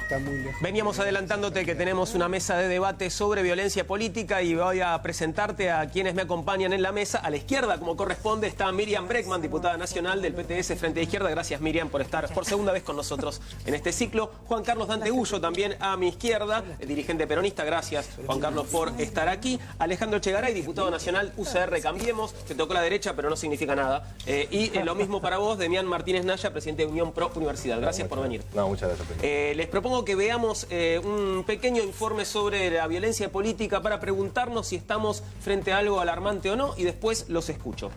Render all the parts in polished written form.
Está muy lejos. Veníamos adelantándote que tenemos una mesa de debate sobre violencia política y voy a presentarte a quienes me acompañan en la mesa. A la izquierda, como corresponde, está Miriam Bregman, diputada nacional del PTS Frente de Izquierda. Gracias, Miriam, por estar por segunda vez con nosotros en este ciclo. Juan Carlos Dante Gullo, también a mi izquierda, dirigente peronista. Gracias, Juan Carlos, por estar aquí. Alejandro Chegaray, diputado nacional UCR Cambiemos. Te tocó la derecha, pero no significa nada. Y lo mismo para vos, Demián Martínez Naya, presidente de Unión Pro Universidad. Gracias por venir. No, muchas gracias. Les propongo que veamos un pequeño informe sobre la violencia política para preguntarnos si estamos frente a algo alarmante o no, y después los escucho.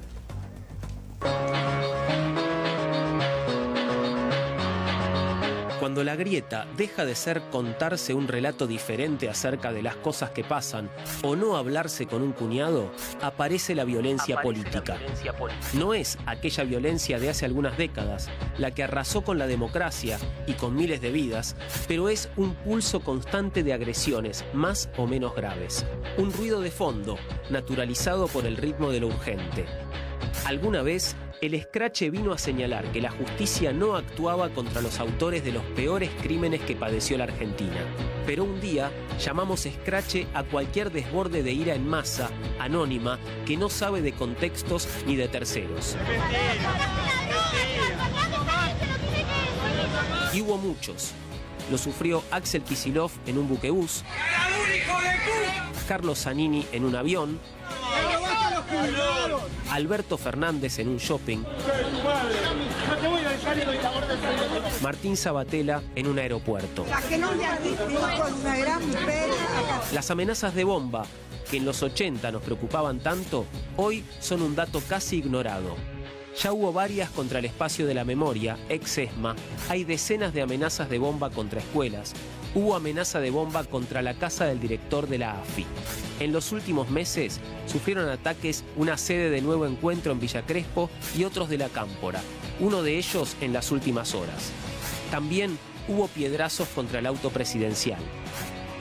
Cuando la grieta deja de ser contarse un relato diferente acerca de las cosas que pasan o no hablarse con un cuñado, aparece la violencia política. No es aquella violencia de hace algunas décadas, la que arrasó con la democracia y con miles de vidas, pero es un pulso constante de agresiones más o menos graves. Un ruido de fondo, naturalizado por el ritmo de lo urgente. ¿Alguna vez el escrache vino a señalar que la justicia no actuaba contra los autores de los peores crímenes que padeció la Argentina? Pero un día llamamos escrache a cualquier desborde de ira en masa, anónima, que no sabe de contextos ni de terceros. Y hubo muchos. Lo sufrió Axel Kicillof en un buquebús, Carlos Zanini en un avión, Alberto Fernández en un shopping, Martín Sabatella en un aeropuerto. Las amenazas de bomba, que en los 80 nos preocupaban tanto, hoy son un dato casi ignorado. Ya hubo varias contra el espacio de la memoria, ex-ESMA, hay decenas de amenazas de bomba contra escuelas, hubo amenaza de bomba contra la casa del director de la AFI. En los últimos meses sufrieron ataques una sede de Nuevo Encuentro en Villa Crespo y otros de la Cámpora, uno de ellos en las últimas horas. También hubo piedrazos contra el auto presidencial.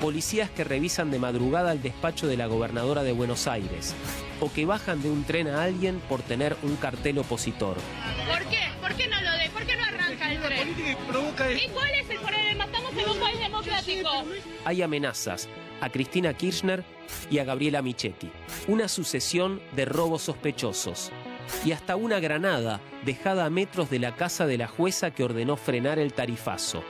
Policías que revisan de madrugada el despacho de la gobernadora de Buenos Aires, o que bajan de un tren a alguien por tener un cartel opositor. ¿Por qué? ¿Por qué no lo de? ¿Por qué no arranca el tren? ¿Y cuál es el problema? Estamos en un país democrático. Hay amenazas a Cristina Kirchner y a Gabriela Michetti. Una sucesión de robos sospechosos. Y hasta una granada dejada a metros de la casa de la jueza que ordenó frenar el tarifazo.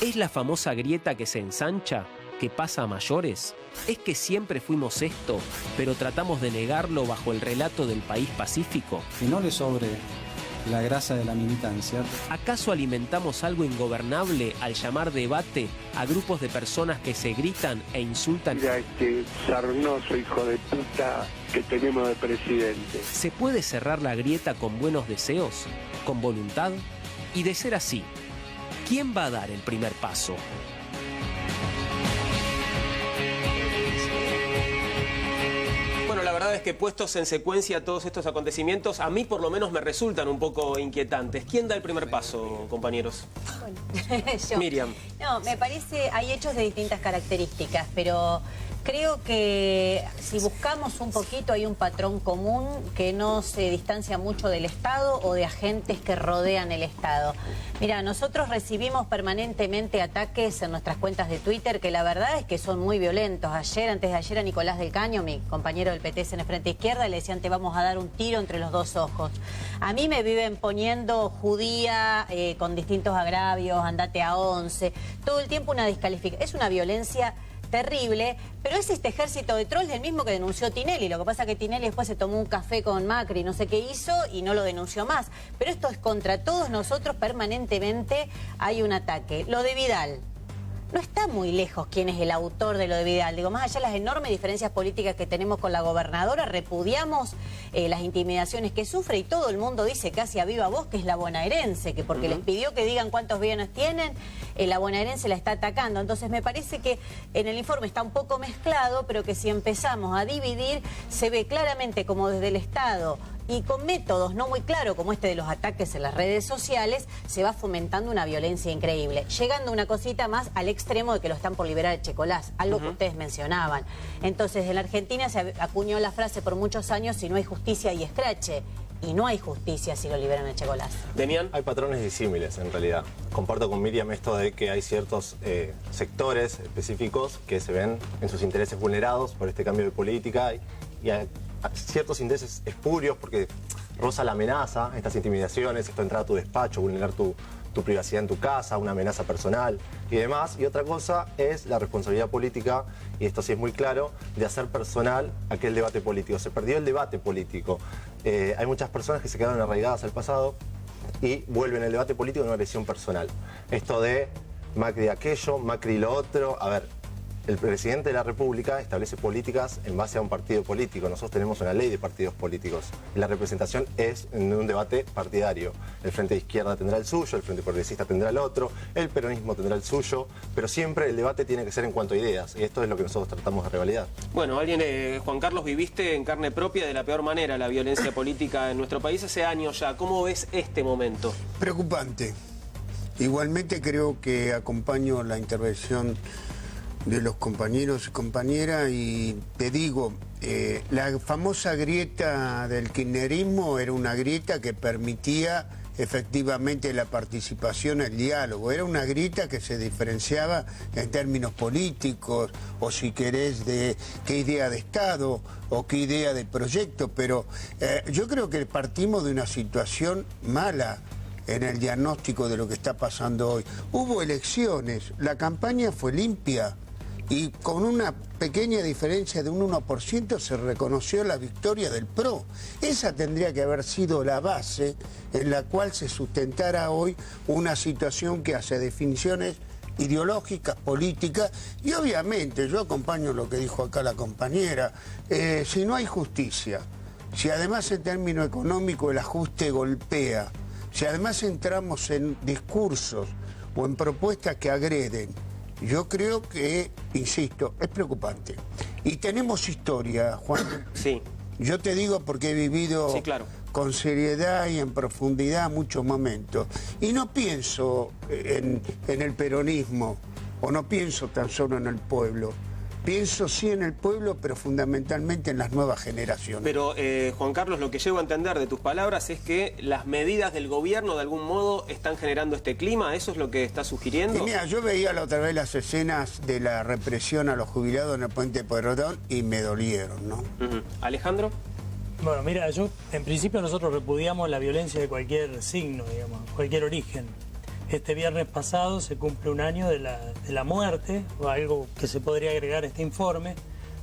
¿Es la famosa grieta que se ensancha, que pasa a mayores? ¿Es que siempre fuimos esto, pero tratamos de negarlo bajo el relato del país pacífico? Que no le sobre la grasa de la militancia. ¿Acaso alimentamos algo ingobernable al llamar debate a grupos de personas que se gritan e insultan? Mira este sarnoso hijo de puta que tenemos de presidente. ¿Se puede cerrar la grieta con buenos deseos, con voluntad? Y de ser así, ¿quién va a dar el primer paso? Bueno, la verdad es que puestos en secuencia todos estos acontecimientos, a mí por lo menos me resultan un poco inquietantes. ¿Quién da el primer paso, compañeros? Bueno, yo. Miriam. No, me parece, hay hechos de distintas características, pero creo que si buscamos un poquito hay un patrón común que no se distancia mucho del Estado o de agentes que rodean el Estado. Mira, nosotros recibimos permanentemente ataques en nuestras cuentas de Twitter que la verdad es que son muy violentos. Ayer, antes de ayer, a Nicolás del Caño, mi compañero del PTS en el Frente Izquierda, le decían te vamos a dar un tiro entre los dos ojos. A mí me viven poniendo judía con distintos agravios, andate a 11, todo el tiempo una descalificación. Es una violencia terrible, pero es este ejército de trolls del mismo que denunció Tinelli. Lo que pasa es que Tinelli después se tomó un café con Macri, no sé qué hizo, y no lo denunció más. Pero esto es contra todos nosotros, permanentemente hay un ataque. Lo de Vidal. No está muy lejos quién es el autor de lo de Vidal. Digo, más allá de las enormes diferencias políticas que tenemos con la gobernadora, repudiamos las intimidaciones que sufre y todo el mundo dice casi a viva voz que es la bonaerense, que porque les pidió que digan cuántos bienes tienen, la bonaerense la está atacando. Entonces me parece que en el informe está un poco mezclado, pero que si empezamos a dividir, se ve claramente como desde el Estado y con métodos no muy claros como este de los ataques en las redes sociales, se va fomentando una violencia increíble. Llegando una cosita más al extremo de que lo están por liberar el Checolás, algo que ustedes mencionaban. Entonces, en la Argentina se acuñó la frase por muchos años, si no hay justicia hay escrache. y no hay justicia si lo liberan a Eche Golazo. Demián. Hay patrones disímiles en realidad. Comparto con Miriam esto de que hay ciertos sectores específicos que se ven en sus intereses vulnerados por este cambio de política y hay ciertos intereses espurios porque roza la amenaza, estas intimidaciones, esto de entrar a tu despacho, vulnerar tu privacidad en tu casa, una amenaza personal y demás. Y otra cosa es la responsabilidad política, y esto sí es muy claro, de hacer personal aquel debate político. Se perdió el debate político. Hay muchas personas que se quedaron arraigadas al pasado y vuelven el debate político en una agresión personal. Esto de Macri aquello, Macri lo otro. A ver, el presidente de la República establece políticas en base a un partido político. Nosotros tenemos una ley de partidos políticos. La representación es en un debate partidario. El Frente de Izquierda tendrá el suyo, el Frente Progresista tendrá el otro, el peronismo tendrá el suyo, pero siempre el debate tiene que ser en cuanto a ideas, y esto es lo que nosotros tratamos de revalidar. Bueno, Juan Carlos, viviste en carne propia de la peor manera la violencia política en nuestro país hace años ya. ¿Cómo ves este momento? Preocupante. Igualmente creo que acompaño la intervención de los compañeros y compañeras y te digo, la famosa grieta del kirchnerismo era una grieta que permitía efectivamente la participación, el diálogo. Era una grieta que se diferenciaba en términos políticos o si querés de qué idea de Estado o qué idea de proyecto, pero yo creo que partimos de una situación mala en el diagnóstico de lo que está pasando hoy. Hubo elecciones, la campaña fue limpia y con una pequeña diferencia de un 1% se reconoció la victoria del PRO. Esa tendría que haber sido la base en la cual se sustentara hoy una situación que hace definiciones ideológicas, políticas, y obviamente yo acompaño lo que dijo acá la compañera, si no hay justicia, si además en términos económicos el ajuste golpea, si además entramos en discursos o en propuestas que agreden, yo creo que, insisto, es preocupante. Y tenemos historia, Juan. Sí. Yo te digo porque he vivido con seriedad y en profundidad muchos momentos. Y no pienso en el peronismo, o no pienso tan solo en el pueblo. Pienso sí en el pueblo, pero fundamentalmente en las nuevas generaciones. Pero, Juan Carlos, lo que llego a entender de tus palabras es que las medidas del gobierno de algún modo están generando este clima. ¿Eso es lo que estás sugiriendo? Y mira, yo veía la otra vez las escenas de la represión a los jubilados en el Puente Pueyrredón y me dolieron, ¿no? Alejandro. Bueno, mira, en principio nosotros repudiamos la violencia de cualquier signo, digamos, cualquier origen. Este viernes pasado se cumple un año de la muerte, o algo que se podría agregar a este informe,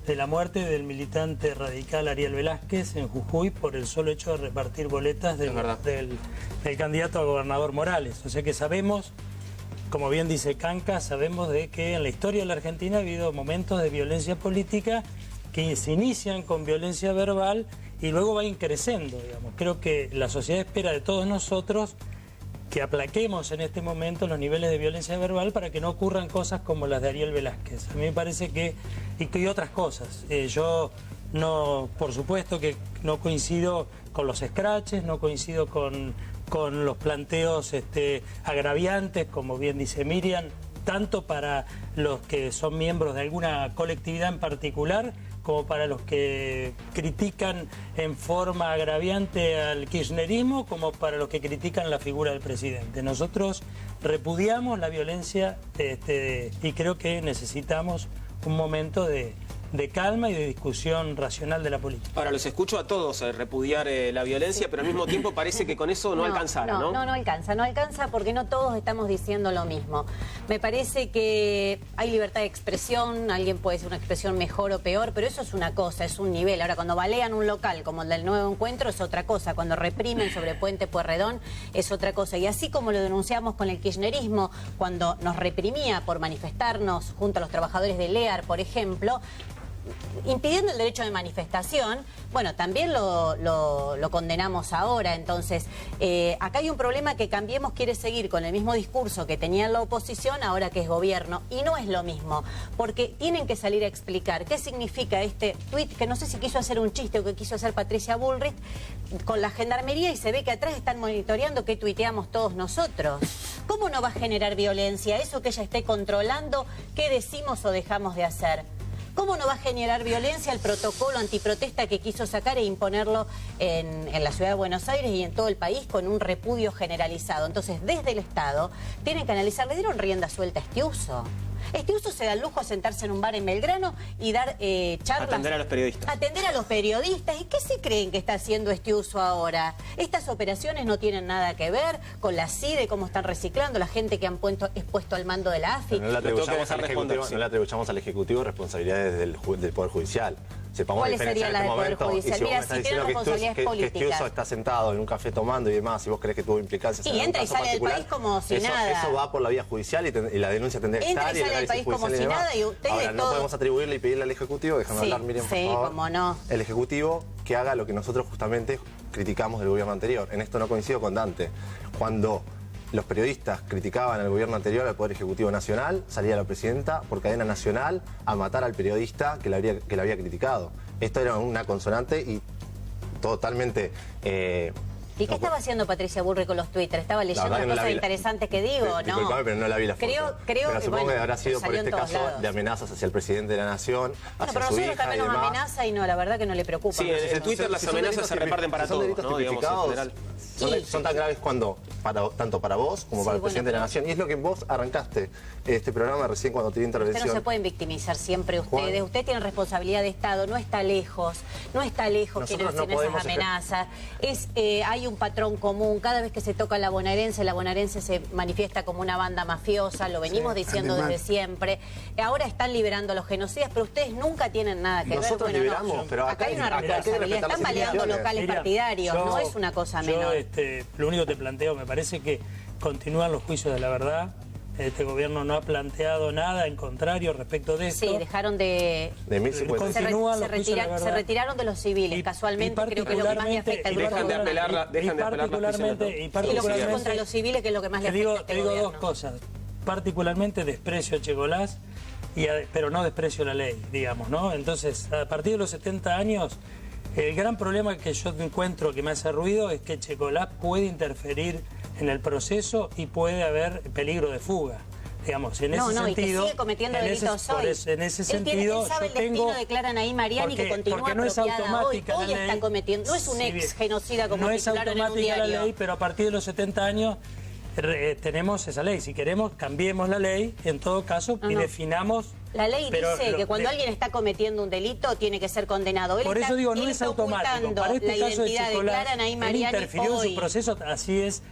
de la muerte del militante radical Ariel Velázquez en Jujuy por el solo hecho de repartir boletas del candidato a gobernador Morales. O sea que sabemos, como bien dice Canca, sabemos de que en la historia de la Argentina ha habido momentos de violencia política que se inician con violencia verbal y luego va increciendo, digamos. Creo que la sociedad espera de todos nosotros que aplaquemos en este momento los niveles de violencia verbal para que no ocurran cosas como las de Ariel Velázquez. A mí me parece que, y otras cosas. Yo no, por supuesto que no coincido con los escraches, no coincido con los planteos agraviantes, como bien dice Miriam, tanto para los que son miembros de alguna colectividad en particular, como para los que critican en forma agraviante al kirchnerismo, como para los que critican la figura del presidente. Nosotros repudiamos la violencia y creo que necesitamos un momento de calma y de discusión racional de la política. Ahora, los escucho a todos repudiar la violencia, pero al mismo tiempo parece que con eso no alcanzara, ¿no? No alcanza porque no todos estamos diciendo lo mismo. Me parece que hay libertad de expresión, alguien puede decir una expresión mejor o peor, pero eso es una cosa, es un nivel. Ahora, cuando balean un local como el del Nuevo Encuentro es otra cosa, cuando reprimen sobre Puente Pueyrredón es otra cosa. Y así como lo denunciamos con el kirchnerismo, cuando nos reprimía por manifestarnos junto a los trabajadores de LEAR, por ejemplo, impidiendo el derecho de manifestación, bueno, también lo condenamos ahora. Entonces, acá hay un problema que Cambiemos quiere seguir con el mismo discurso que tenía la oposición ahora que es gobierno, y no es lo mismo, porque tienen que salir a explicar qué significa este tuit, que no sé si quiso hacer un chiste o que quiso hacer Patricia Bullrich con la gendarmería, y se ve que atrás están monitoreando qué tuiteamos todos nosotros. ¿Cómo no va a generar violencia eso que ella esté controlando qué decimos o dejamos de hacer? ¿Cómo no va a generar violencia el protocolo antiprotesta que quiso sacar e imponerlo en la ciudad de Buenos Aires y en todo el país con un repudio generalizado? Entonces, desde el Estado, tienen que analizar, ¿le dieron rienda suelta a Estiuso? Estiuso se da el lujo a sentarse en un bar en Belgrano y dar charlas. Atender a los periodistas. Atender a los periodistas. ¿Y qué se creen que está haciendo Estiuso ahora? Estas operaciones no tienen nada que ver con la CIDE, cómo están reciclando, la gente que han expuesto al mando de la AFI. No le atribuyamos al Ejecutivo responsabilidades del Poder Judicial. Sepamos ¿Cuáles serían las del Poder Judicial? Si Mira, si tienen responsabilidades políticas. Que Estiuso está sentado en un café tomando y demás, y vos crees que tuvo implicancias en y entra y caso sale del país como si nada. Eso va por la vía judicial y la denuncia tendría que estar. Entra y sale del país como si nada y ustedes ahora, no podemos atribuirle y pedirle al Ejecutivo, déjame hablar, Miriam, por favor. Cómo no. El Ejecutivo que haga lo que nosotros justamente criticamos del gobierno anterior. En esto no coincido con Dante. Cuando los periodistas criticaban al gobierno anterior, al Poder Ejecutivo Nacional, salía la presidenta por cadena nacional a matar al periodista que la había criticado. Esto era una consonante y totalmente... ¿Y qué estaba haciendo Patricia Bullrich con los Twitter? ¿Estaba leyendo las cosas interesantes que digo? No. Disculpame, pero no la vi la foto. Pero supongo que habrá sido por este caso de amenazas hacia el presidente de la Nación, hacia pero su nosotros hija también y nos demás. amenaza y no, la verdad que no le preocupa. Sí, en Twitter las amenazas se reparten para todos, ¿no? Digamos, en general. Son tan graves tanto para vos como para el presidente de la Nación. Y es lo que vos arrancaste este programa recién cuando te di intervención. Usted no se pueden victimizar siempre ustedes. Ustedes tienen responsabilidad de Estado, no está lejos quienes hacen esas amenazas. Hay un patrón común. Cada vez que se toca la bonaerense se manifiesta como una banda mafiosa, lo venimos diciendo desde siempre. Ahora están liberando a los genocidas, pero ustedes nunca tienen nada que ver. Nosotros liberamos, pero acá hay una responsabilidad. Están baleando locales partidarios, no es una cosa menor. Lo único que te planteo, me parece que continúan los juicios de la verdad. Este gobierno no ha planteado nada en contrario respecto de esto. Sí, dejaron de... Se retiraron de los civiles, casualmente, creo que es lo que más le afecta al grupo. Dejan de apelar la Y los juicios contra los civiles, que es lo que más le afecta a este gobierno. Te digo gobierno. dos cosas. Particularmente desprecio a Echecolás, pero no desprecio la ley, digamos, ¿no? Entonces, a partir de los 70 años, el gran problema que yo encuentro que me hace ruido es que Echecolás puede interferir en el proceso y puede haber peligro de fuga. Digamos, en ese sentido, y que sigue cometiendo delitos hoy. En ese sentido, él sabe el destino de Clara Naí Mariani, que continúa no es automática hoy. Hoy está cometiendo, no es un ex genocida como titularon en un diario. No es automática la ley, pero a partir de los 70 años tenemos esa ley. Si queremos, cambiemos la ley, en todo caso, y definamos... La ley dice que cuando alguien está cometiendo un delito tiene que ser condenado. Por eso digo, no es automático. Para este caso de Echecolás, él interfirió en su proceso, así es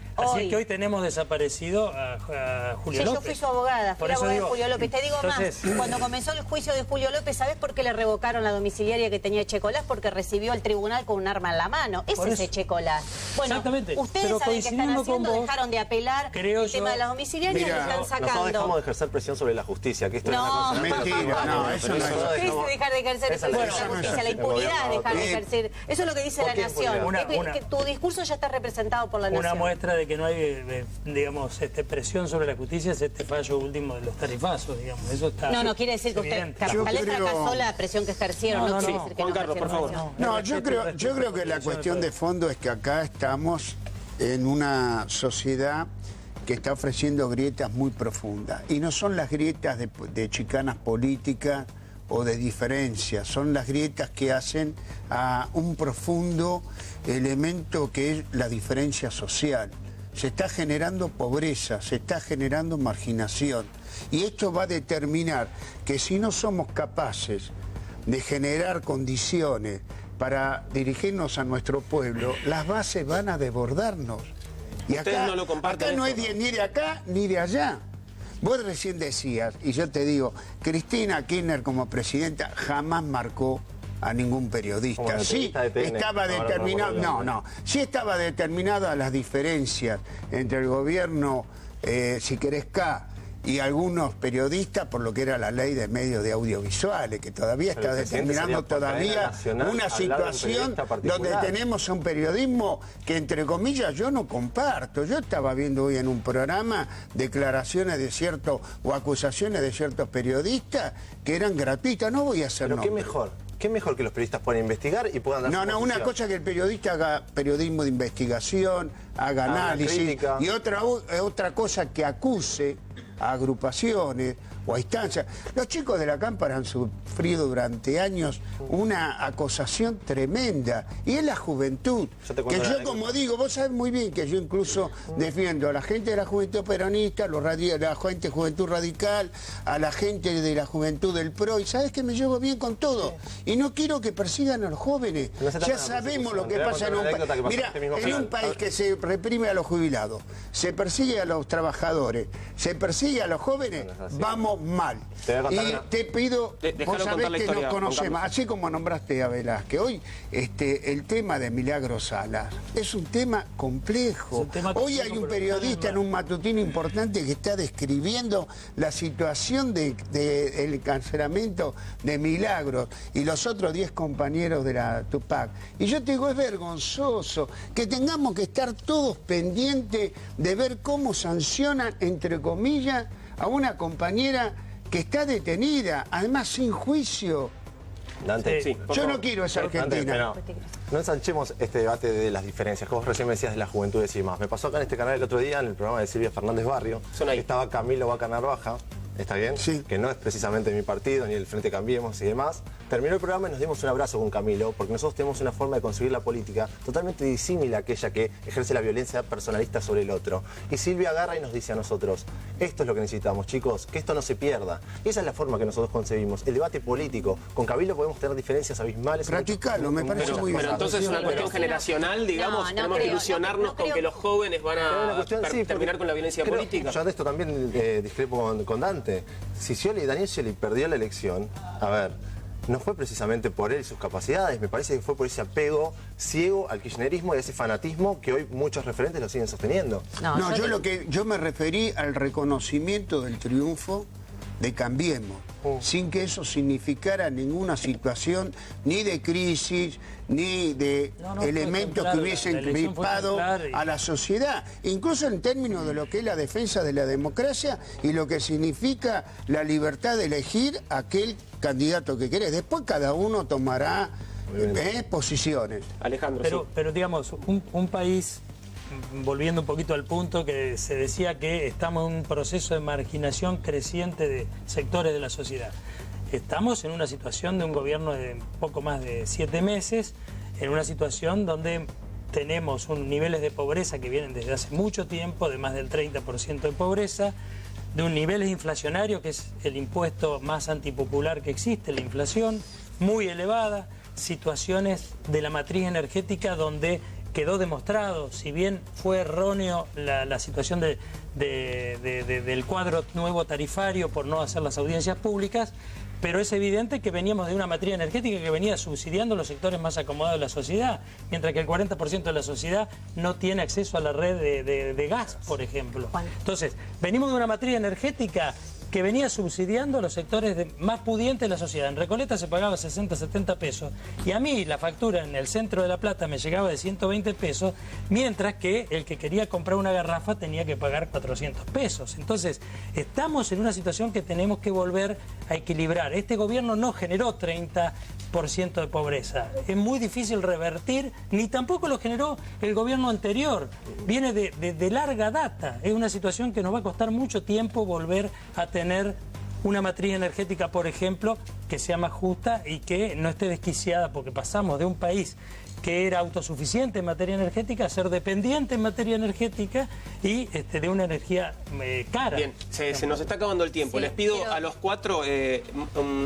que hoy tenemos desaparecido a Julio López. Yo fui su abogada, fui la abogada de Julio López. Te digo más, cuando comenzó el juicio de Julio López, ¿sabés por qué le revocaron la domiciliaria que tenía Echecolás? Porque recibió al tribunal con un arma en la mano. Ese es Echecolás. Bueno, ustedes saben qué están haciendo, dejaron de apelar el tema de las domiciliarias y están sacando. Nosotros dejamos de ejercer presión sobre la justicia, que esto es una cosa... Mentira, no, eso no es. Es dejar de ejercer presión sobre la justicia, la impunidad es dejar de ejercer. Eso es lo que dice la Nación. Que tu discurso ya está representado por la Nación. Una muestra de que no hay, digamos, presión sobre la justicia es este fallo último de los tarifazos, digamos. Eso está. No, quiere decir que usted tal vez fracasó la presión que ejercieron. No quiere decir que Juan Carlos, por favor. No, yo creo que la cuestión de fondo es que acá estamos en una sociedad que está ofreciendo grietas muy profundas. Y no son las grietas de chicanas políticas o de diferencias, son las grietas que hacen a un profundo elemento que es la diferencia social. Se está generando pobreza, se está generando marginación. Y esto va a determinar que si no somos capaces de generar condiciones para dirigirnos a nuestro pueblo, las bases van a desbordarnos. Y acá no lo comparten. Acá no es ni de acá ni de allá. Vos recién decías, y yo te digo, Cristina Kirchner como presidenta jamás marcó a ningún periodista. Sí, estaba determinado, sí estaba determinada las diferencias entre el gobierno, si querés, K, y algunos periodistas por lo que era la ley de medios de audiovisuales, que todavía está determinando una situación donde tenemos un periodismo que, entre comillas, yo no comparto. Yo estaba viendo hoy en un programa declaraciones de o acusaciones de ciertos periodistas que eran gratuitas. No voy a hacer nombres. Pero ¿qué mejor que los periodistas puedan investigar y puedan dar su posición? Una cosa es que el periodista haga periodismo de investigación, haga análisis, y otra cosa que acuse a agrupaciones o a instancias. Los chicos de la Cámpora han sufrido durante años una acosación tremenda, y es la juventud. Que yo, como digo, vos sabés muy bien que yo incluso defiendo a la gente de la juventud peronista, la gente de juventud radical, a la gente de la juventud del PRO, y sabés que me llevo bien con todo. Y no quiero que persigan a los jóvenes. Ya sabemos lo que pasa en un país. Mira, en un país que se reprime a los jubilados, se persigue a los trabajadores, se persigue a los jóvenes, vamos mal. Y te pido, vos sabés que nos conocemos, así como nombraste a Velázquez, hoy el tema de Milagro Salas es un tema complejo. Hoy hay un periodista en un matutino importante que está describiendo la situación del encarcelamiento de Milagros y los otros 10 compañeros de la Tupac. Y yo te digo, es vergonzoso que tengamos que estar todos pendientes de ver cómo sancionan, entre comillas, a una compañera que está detenida, además sin juicio. Dante, sí, yo no quiero esa Argentina. Dante, no ensanchemos este debate de las diferencias, que vos recién me decías de las juventudes y demás. Me pasó acá en este canal el otro día, en el programa de Silvia Fernández Barrio, estaba Camilo Vaca Narvaja, ¿está bien? Sí. Que no es precisamente mi partido, ni el Frente Cambiemos y demás. Terminó el programa y nos dimos un abrazo con Camilo, porque nosotros tenemos una forma de concebir la política totalmente disímil a aquella que ejerce la violencia personalista sobre el otro. Y Silvia agarra y nos dice a nosotros, esto es lo que necesitamos, chicos, que esto no se pierda. Y esa es la forma que nosotros concebimos, el debate político. Con Camilo podemos tener diferencias abismales. Practicarlo, me parece muy bien. Pero entonces es una cuestión generacional, digamos, tenemos que ilusionarnos con que los jóvenes van a terminar con la violencia política. Yo de esto también discrepo con Dante. Si Daniel Scioli perdió la elección, a ver, no fue precisamente por él y sus capacidades, me parece que fue por ese apego ciego al kirchnerismo y a ese fanatismo que hoy muchos referentes lo siguen sosteniendo. Yo me referí al reconocimiento del triunfo de Cambiemos, sin que eso significara ninguna situación ni de crisis, ni de elementos que hubiesen gripado a la sociedad, incluso en términos de lo que es la defensa de la democracia y lo que significa la libertad de elegir aquel candidato que querés. Después cada uno tomará posiciones. Alejandro, pero digamos, un país, volviendo un poquito al punto que se decía que estamos en un proceso de marginación creciente de sectores de la sociedad. Estamos en una situación de un gobierno de poco más de 7 meses, en una situación donde tenemos niveles de pobreza que vienen desde hace mucho tiempo, de más del 30% de pobreza, de un nivel inflacionario, que es el impuesto más antipopular que existe, la inflación, muy elevada, situaciones de la matriz energética donde quedó demostrado, si bien fue erróneo la situación del cuadro nuevo tarifario por no hacer las audiencias públicas, pero es evidente que veníamos de una matriz energética que venía subsidiando los sectores más acomodados de la sociedad, mientras que el 40% de la sociedad no tiene acceso a la red de gas, por ejemplo. Entonces, venimos de una matriz energética que venía subsidiando a los sectores más pudientes de la sociedad. En Recoleta se pagaba 60, 70 pesos y a mí la factura en el centro de La Plata me llegaba de 120 pesos, mientras que el que quería comprar una garrafa tenía que pagar 400 pesos. Entonces, estamos en una situación que tenemos que volver a equilibrar. Este gobierno no generó 30% de pobreza. Es muy difícil revertir, ni tampoco lo generó el gobierno anterior. Viene de larga data. Es una situación que nos va a costar mucho tiempo volver a tener una matriz energética, por ejemplo, que sea más justa y que no esté desquiciada, porque pasamos de un país que era autosuficiente en materia energética a ser dependiente en materia energética y de una energía cara. Bien, se nos está acabando el tiempo. Sí, les pido a los cuatro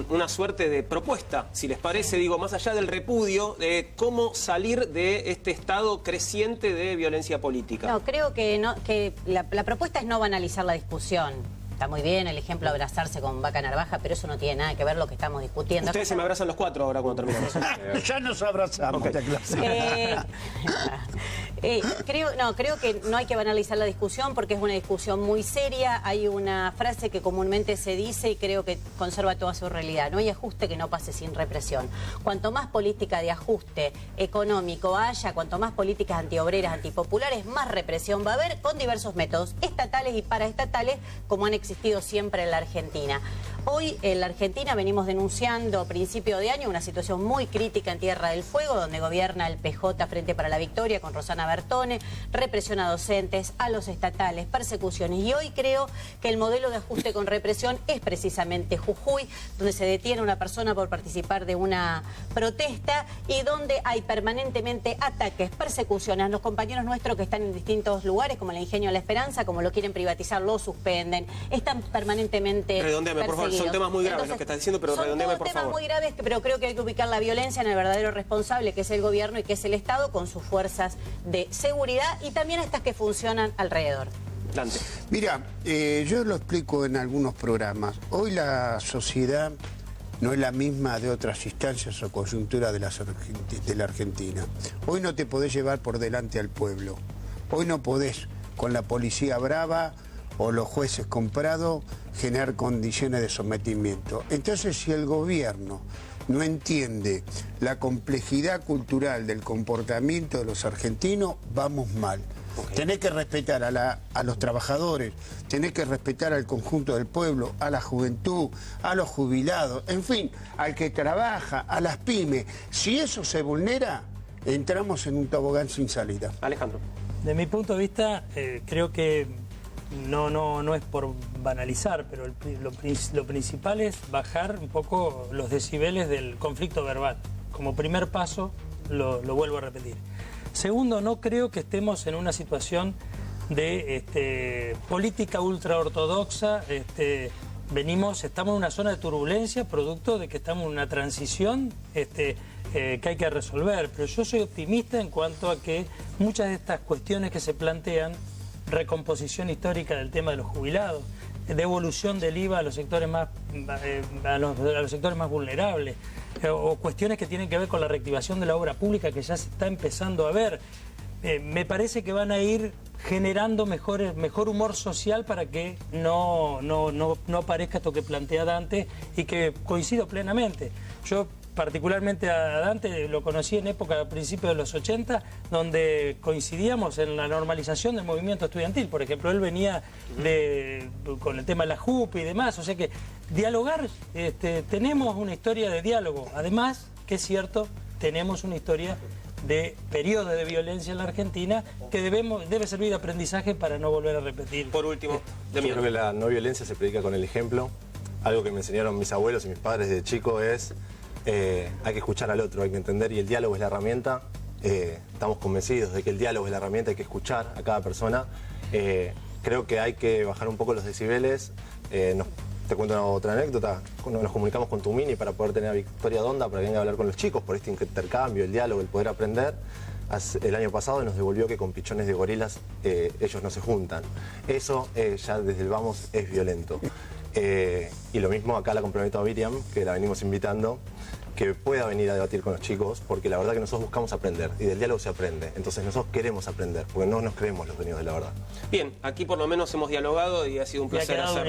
una suerte de propuesta, si les parece, digo, más allá del repudio, de cómo salir de este estado creciente de violencia política. No, creo que la propuesta es no banalizar la discusión. Está muy bien el ejemplo de abrazarse con Vaca Narvaja, pero eso no tiene nada que ver lo que estamos discutiendo. Ustedes se me abrazan los cuatro ahora cuando terminamos. Ya nos abrazamos. Creo que no hay que banalizar la discusión porque es una discusión muy seria. Hay una frase que comúnmente se dice y creo que conserva toda su realidad. No hay ajuste que no pase sin represión. Cuanto más política de ajuste económico haya, cuanto más políticas antiobreras, antipopulares, más represión va a haber con diversos métodos, estatales y paraestatales, como han existido siempre en la Argentina. Hoy en la Argentina venimos denunciando a principio de año una situación muy crítica en Tierra del Fuego, donde gobierna el PJ Frente para la Victoria con Rosana Bertone, represión a docentes, a los estatales, persecuciones. Y hoy creo que el modelo de ajuste con represión es precisamente Jujuy, donde se detiene una persona por participar de una protesta y donde hay permanentemente ataques, persecuciones. Los compañeros nuestros que están en distintos lugares, como el Ingenio de la Esperanza, como lo quieren privatizar, lo suspenden. Están permanentemente Redondeame, por favor. Son temas muy graves los que estás diciendo, pero redondeame, por favor. Son temas muy graves, pero creo que hay que ubicar la violencia en el verdadero responsable, que es el gobierno y que es el Estado, con sus fuerzas de seguridad y también estas que funcionan alrededor. Dante. Mira, yo lo explico en algunos programas. Hoy la sociedad no es la misma de otras instancias o coyunturas de la Argentina. Hoy no te podés llevar por delante al pueblo. Hoy no podés, con la policía brava o los jueces comprados, generar condiciones de sometimiento. Entonces, si el gobierno no entiende la complejidad cultural del comportamiento de los argentinos, vamos mal. Okay. Tenés que respetar a los trabajadores, tenés que respetar al conjunto del pueblo, a la juventud, a los jubilados, en fin, al que trabaja, a las pymes. Si eso se vulnera, entramos en un tobogán sin salida. Alejandro. De mi punto de vista, creo que no es por banalizar, pero lo principal es bajar un poco los decibeles del conflicto verbal. Como primer paso, lo vuelvo a repetir. Segundo, no creo que estemos en una situación de política ultraortodoxa. Estamos en una zona de turbulencia, producto de que estamos en una transición que hay que resolver. Pero yo soy optimista en cuanto a que muchas de estas cuestiones que se plantean, recomposición histórica del tema de los jubilados, devolución del IVA a los sectores más vulnerables, o cuestiones que tienen que ver con la reactivación de la obra pública que ya se está empezando a ver, me parece que van a ir generando mejor humor social para que no aparezca esto que plantea Dante, y que coincido plenamente. Yo particularmente a Dante lo conocí en época, a principios de los 80, donde coincidíamos en la normalización del movimiento estudiantil. Por ejemplo, él venía con el tema de la JUP y demás. O sea que dialogar, tenemos una historia de diálogo. Además, que es cierto, tenemos una historia de periodos de violencia en la Argentina que debe servir de aprendizaje para no volver a repetir. Por último, yo creo que la no violencia se predica con el ejemplo. Algo que me enseñaron mis abuelos y mis padres de chico es hay que escuchar al otro, hay que entender, y el diálogo es la herramienta. Estamos convencidos de que el diálogo es la herramienta, hay que escuchar a cada persona. Creo que hay que bajar un poco los decibeles. Te cuento otra anécdota. Nos comunicamos con Tumini para poder tener a Victoria Donda para que venga a hablar con los chicos por este intercambio, el diálogo, el poder aprender. El año pasado nos devolvió que con pichones de gorilas ellos no se juntan. Eso ya desde el vamos es violento. Y lo mismo acá la comprometo a Miriam, que la venimos invitando, que pueda venir a debatir con los chicos, porque la verdad que nosotros buscamos aprender, y del diálogo se aprende. Entonces nosotros queremos aprender, porque no nos creemos los dueños de la verdad. Bien, aquí por lo menos hemos dialogado y ha sido un placer hacerlo.